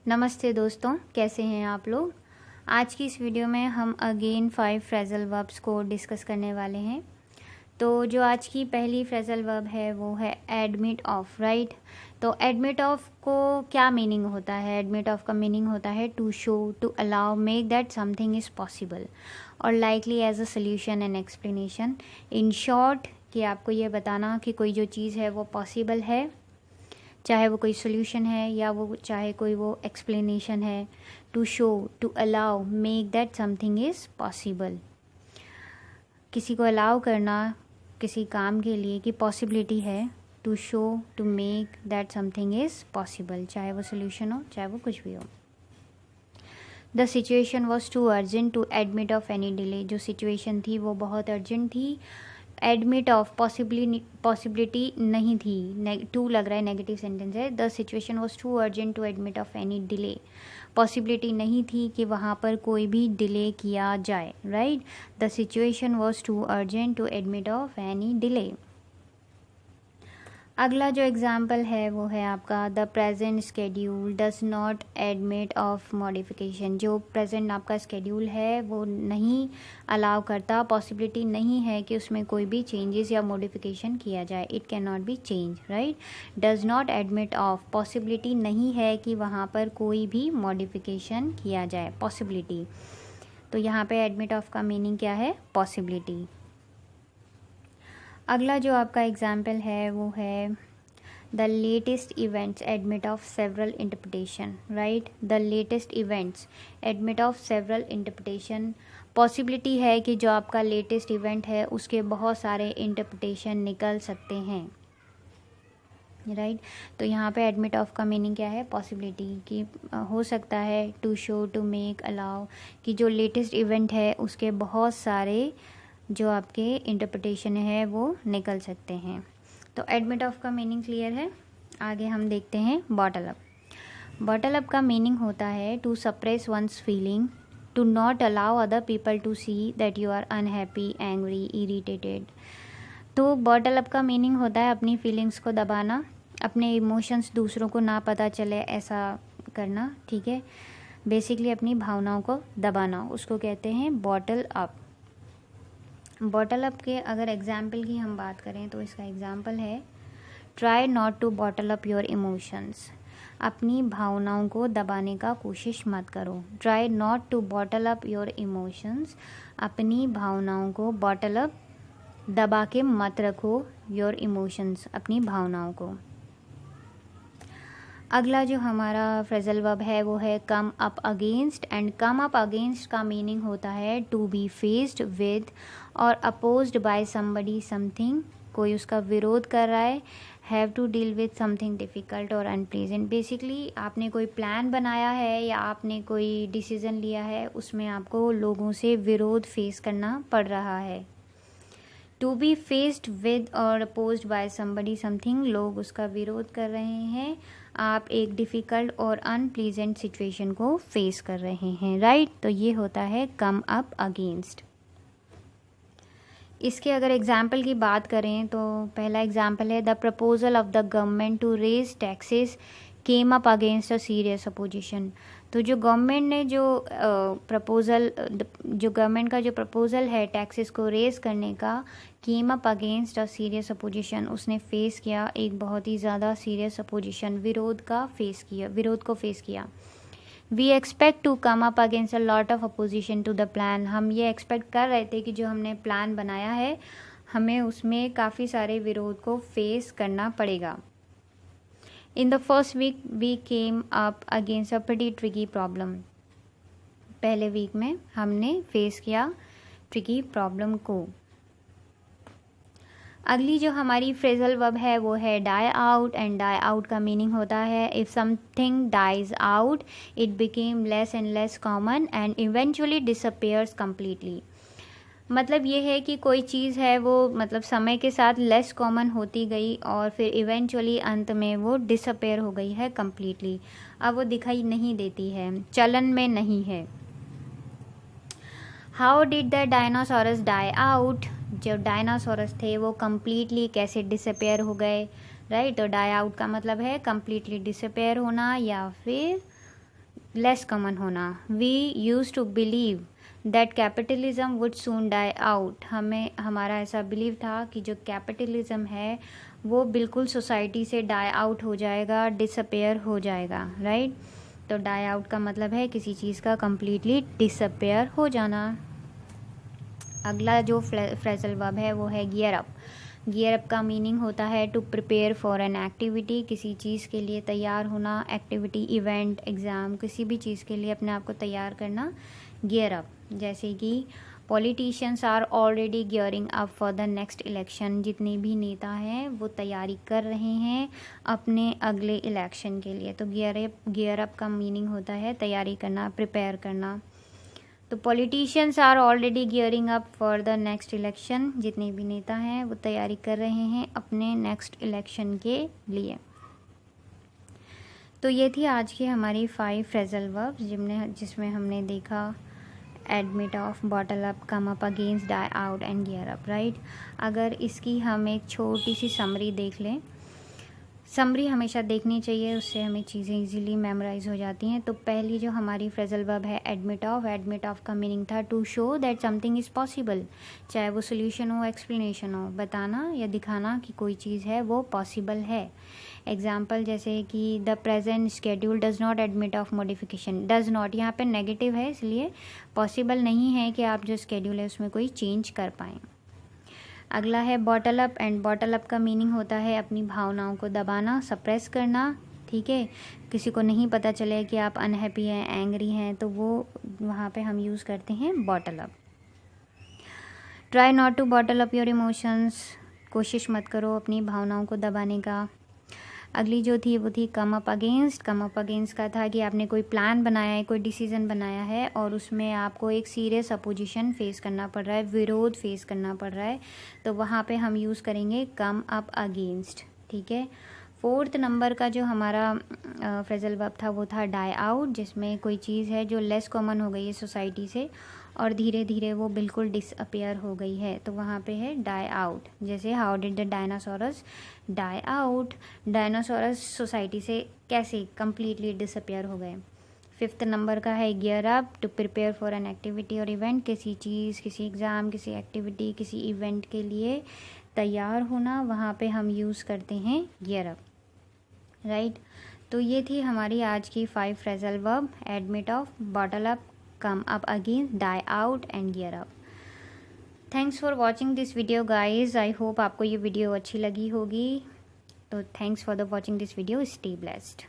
नमस्ते दोस्तों, कैसे हैं आप लोग। आज की इस वीडियो में हम अगेन 5 फ्रेजल वर्ब्स को डिस्कस करने वाले हैं। तो जो आज की पहली फ्रेजल वर्ब है वो है एडमिट ऑफ, राइट। तो एडमिट ऑफ को क्या मीनिंग होता है? एडमिट ऑफ का मीनिंग होता है to show, to allow, make that something is possible और likely as a solution and explanation. In short कि आपको ये बताना कि कोई जो चीज़ है वो पॉसिबल है, चाहे वो कोई सोल्यूशन है या वो चाहे कोई वो एक्सप्लेनेशन है। To show, to allow, make that something is possible. किसी को अलाउ करना किसी काम के लिए कि पॉसिबिलिटी है। To show, to make that something is possible, चाहे वो सोल्यूशन हो चाहे वो कुछ भी हो। The situation was too urgent to admit of any delay. जो सिचुएशन थी वो बहुत अर्जेंट थी। एडमिट ऑफ पॉसिबिलिटी नहीं थी। टू लग रहा है, नेगेटिव सेंटेंस है। The situation was too urgent to admit of any delay. Possibility नहीं थी कि वहाँ पर कोई भी डिले किया जाए, right. The situation was too urgent to admit of any delay. अगला जो एग्जाम्पल है वो है आपका the present schedule does not admit of modification. जो प्रेजेंट आपका स्केड्यूल है वो नहीं अलाउ करता, पॉसिबिलिटी नहीं है कि उसमें कोई भी चेंजेस या मॉडिफिकेशन किया जाए। It can not be change, right. Does not admit of, possibility नहीं है कि वहाँ पर कोई भी मॉडिफिकेशन किया जाए, पॉसिबिलिटी। तो यहाँ पे एडमिट ऑफ का मीनिंग क्या है? पॉसिबिलिटी। अगला जो आपका एग्जाम्पल है वो है the latest events admit of several interpretation, right. The latest events admit of several interpretation. Possibility है कि जो आपका लेटेस्ट इवेंट है उसके बहुत सारे इंटरप्रिटेशन निकल सकते हैं, राइट। तो यहाँ पे एडमिट ऑफ का मीनिंग क्या है? पॉसिबिलिटी कि हो सकता है to show, to make, allow कि जो लेटेस्ट इवेंट है उसके बहुत सारे जो आपके इंटरप्रिटेशन है वो निकल सकते हैं। तो एडमिट ऑफ का मीनिंग क्लियर है। आगे हम देखते हैं बॉटल अप। बॉटल अप का मीनिंग होता है to suppress one's feeling, to not allow other people to see that you are unhappy, angry, irritated. तो बॉटल अप का मीनिंग होता है अपनी फीलिंग्स को दबाना, अपने इमोशंस दूसरों को ना पता चले ऐसा करना, ठीक है। बेसिकली अपनी भावनाओं को दबाना, उसको कहते हैं बॉटल अप। बॉटल अप के अगर एग्जाम्पल की हम बात करें तो इसका एग्जाम्पल है try not to bottle up your emotions. अपनी भावनाओं को दबाने का कोशिश मत करो। Try not to bottle up your emotions, अपनी भावनाओं को बॉटल अप, दबा के मत रखो, योर इमोशंस, अपनी भावनाओं को। अगला जो हमारा फ्रेजल वर्ब है वो है come up against. And come up against का मीनिंग होता है टू बी फेस्ड विद और अपोज्ड बाय समबडी समथिंग। कोई उसका विरोध कर रहा है। Have to deal with something difficult और अनप्लेजेंट। बेसिकली आपने कोई प्लान बनाया है या आपने कोई डिसीज़न लिया है, उसमें आपको लोगों से विरोध फेस करना पड़ रहा है। टू बी फेस्ड विद और अपोज्ड बाय समबडी समथिंग, लोग उसका विरोध कर रहे हैं, आप एक डिफ़िकल्ट और अनप्लीजेंट सिचुएशन को फेस कर रहे हैं, राइट। तो ये होता है कम अप अगेंस्ट। इसके अगर एग्जाम्पल की बात करें तो पहला एग्जाम्पल है the proposal of the government to raise taxes came up against a serious opposition. तो जो गवर्नमेंट ने जो गवर्नमेंट का जो प्रपोजल है टैक्सेस को रेज करने का, केम up against a serious opposition, उसने फेस किया एक बहुत ही ज़्यादा सीरियस अपोजिशन, विरोध को फेस किया। We expect to come up against a lot of opposition to the plan. हम ये एक्सपेक्ट कर रहे थे कि जो हमने प्लान बनाया है हमें उसमें काफ़ी सारे विरोध को फेस करना पड़ेगा। In the first week we came up against a pretty tricky problem. पहले वीक में हमने फेस किया ट्रिकी प्रॉब्लम को। अगली जो हमारी फ्रेजल वर्ब है वो है die out. And die out का मीनिंग होता है if something dies out it became less and less common and eventually disappears completely. मतलब ये है कि कोई चीज़ है वो मतलब समय के साथ लेस कॉमन होती गई और फिर इवेंचुअली अंत में वो डिसअपेयर हो गई है कम्प्लीटली। अब वो दिखाई नहीं देती है, चलन में नहीं है। How did the dinosaurs die out. जो डायनासोरस थे वो कम्प्लीटली कैसे डिसअपेयर हो गए, राइट। तो डाई आउट का मतलब है कम्प्लीटली डिसअपेयर होना या फिर लेस कॉमन होना। We use to believe that capitalism would soon die out, हमारा ऐसा बिलीव था कि जो कैपिटलिज्म है वो बिल्कुल सोसाइटी से डाई आउट हो जाएगा, डिसअपेयर हो जाएगा, राइट। तो डाई आउट का मतलब है किसी चीज़ का कंप्लीटली डिसअपेयर हो जाना। अगला जो फ्रेजल वर्ब है वो है गियर अप। गियर अप का मीनिंग होता है to prepare for an activity, किसी चीज़ के लिए तैयार होना, एक्टिविटी, इवेंट, एग्ज़ाम, किसी भी चीज़ के लिए अपने आप को तैयार करना, गियर अप। जैसे कि politicians are already gearing up for the next election, जितने भी नेता हैं वो तैयारी कर रहे हैं अपने अगले इलेक्शन के लिए। तो गियर अप का मीनिंग होता है तैयारी करना, प्रिपेयर करना। तो politicians are already gearing up for the next election, जितने भी नेता हैं वो तैयारी कर रहे हैं अपने नेक्स्ट इलेक्शन के लिए। तो ये थी आज की हमारी 5 फ्रेजल वर्ब्स जिसमें हमने देखा admit of, bottle up, come up against, die out and gear up, right. अगर इसकी हम एक छोटी सी समरी देख लें, समरी हमेशा देखनी चाहिए, उससे हमें चीज़ें इजीली मेमोराइज हो जाती हैं। तो पहली जो हमारी फ्रेजल वर्ब है एडमिट ऑफ का मीनिंग था to show that something is possible, चाहे वो सोल्यूशन हो, एक्सप्लेनेशन हो, बताना या दिखाना कि कोई चीज़ है वो पॉसिबल है। एग्जाम्पल जैसे कि the present schedule does not admit of modification, does not यहाँ पे नेगेटिव है, इसलिए पॉसिबल नहीं है कि आप जो स्केड्यूल है उसमें कोई चेंज कर पाएँ। अगला है bottle up, and bottle up का मीनिंग होता है अपनी भावनाओं को दबाना, सप्रेस करना, ठीक है। किसी को नहीं पता चले कि आप अनहैप्पी हैं, एंग्री हैं, तो वो वहाँ पे हम यूज़ करते हैं bottle up. Try not to bottle up your emotions, कोशिश मत करो अपनी भावनाओं को दबाने का। अगली जो थी वो थी कम अप अगेंस्ट। कम अप अगेंस्ट का था कि आपने कोई प्लान बनाया है, कोई डिसीज़न बनाया है और उसमें आपको एक सीरियस अपोजिशन फेस करना पड़ रहा है, विरोध फेस करना पड़ रहा है, तो वहाँ पे हम यूज़ करेंगे कम अप अगेंस्ट, ठीक है। 4th नंबर का जो हमारा फ्रेजल वर्ब था वो था डाई आउट, जिसमें कोई चीज़ है जो लेस कॉमन हो गई है सोसाइटी से और धीरे धीरे वो बिल्कुल डिसअपियर हो गई है, तो वहाँ पे है डाई आउट। जैसे how did the dinosaurs die out, dinosaurs society से कैसे कंप्लीटली डिसअपियर हो गए। 5th नंबर का है gear up, to prepare for an activity और इवेंट, किसी चीज़, किसी एग्ज़ाम, किसी एक्टिविटी, किसी इवेंट के लिए तैयार होना, वहाँ पे हम यूज़ करते हैं गियर अप, राइट। तो ये थी हमारी आज की 5 phrasal verb, admit of, bottle up, come up against, die out and gear up. Thanks for watching this video guys, I hope आपको ये वीडियो अच्छी लगी होगी। तो thanks for the watching this video, stay blessed.